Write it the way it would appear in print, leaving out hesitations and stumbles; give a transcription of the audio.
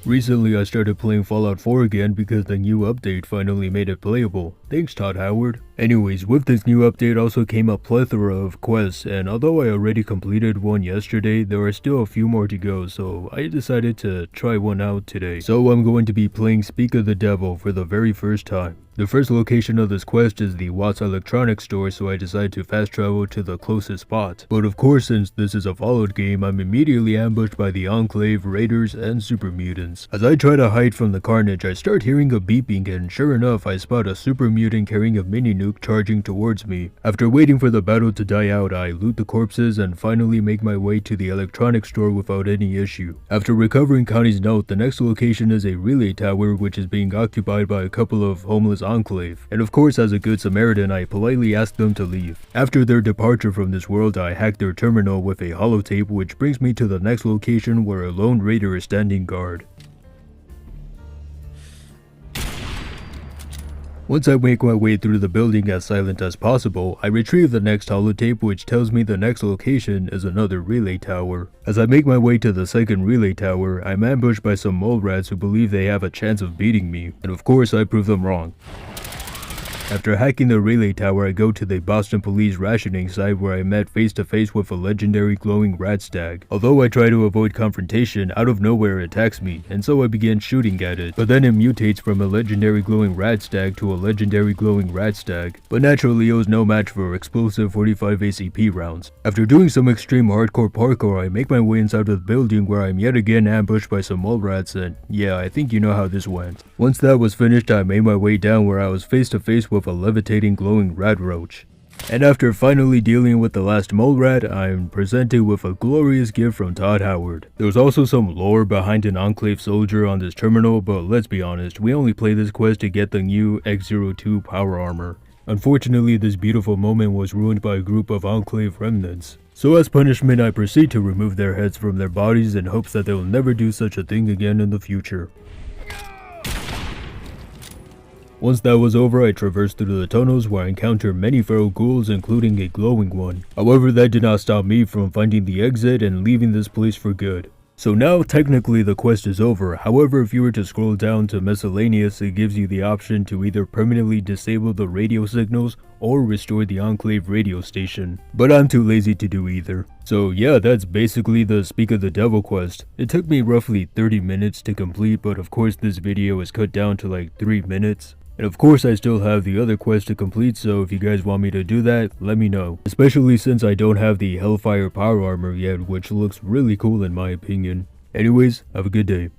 Recently, I started playing Fallout 4 again because the new update finally made it playable. Thanks, Todd Howard. Anyways, with this new update also came a plethora of quests, and although I already completed one yesterday, there are still a few more to go, so I decided to try one out today. So I'm going to be playing Speak of the Devil for the very first time. The first location of this quest is the Watts Electronics store, so I decided to fast travel to the closest spot. But of course, since this is a Fallout game, I'm immediately ambushed by the Enclave, Raiders, and Super Mutants. As I try to hide from the carnage, I start hearing a beeping, and sure enough, I spot a Super Mutant carrying a mini nuke charging towards me. After waiting for the battle to die out, I loot the corpses and finally make my way to the electronics store without any issue. After recovering Connie's note, the next location is a relay tower which is being occupied by a couple of homeless Enclave, and of course, as a good Samaritan, I politely ask them to leave. After their departure from this world, I hack their terminal with a holotape, which brings me to the next location where a lone raider is standing guard. Once I make my way through the building as silent as possible, I retrieve the next holotape, which tells me the next location is another relay tower. As I make my way to the second relay tower, I'm ambushed by some mole rats who believe they have a chance of beating me, and of course I prove them wrong. After hacking the relay tower, I go to the Boston Police rationing site where I met face to face with a legendary glowing rat stag. Although I try to avoid confrontation, out of nowhere it attacks me, and so I begin shooting at it. But then it mutates from a legendary glowing rat stag to a legendary glowing rat stag. But naturally it was no match for explosive 45 ACP rounds. After doing some extreme hardcore parkour, I make my way inside of the building where I'm yet again ambushed by some mole rats, and yeah, I think you know how this went. Once that was finished, I made my way down where I was face to face with a levitating glowing rat roach. And after finally dealing with the last mole rat, I'm presented with a glorious gift from Todd Howard. There was also some lore behind an Enclave soldier on this terminal, but let's be honest, we only play this quest to get the new X-02 power armor. Unfortunately, this beautiful moment was ruined by a group of Enclave remnants. So as punishment, I proceed to remove their heads from their bodies in hopes that they will never do such a thing again in the future. Once that was over, I traversed through the tunnels where I encountered many feral ghouls, including a glowing one. However, that did not stop me from finding the exit and leaving this place for good. So now, technically the quest is over. However, if you were to scroll down to miscellaneous, it gives you the option to either permanently disable the radio signals or restore the Enclave radio station. But I'm too lazy to do either. So yeah, that's basically the Speak of the Devil quest. It took me roughly 30 minutes to complete, but of course this video is cut down to like 3 minutes. And of course I still have the other quest to complete, so if you guys want me to do that, let me know. Especially since I don't have the Hellfire power armor yet, which looks really cool in my opinion. Anyways, have a good day.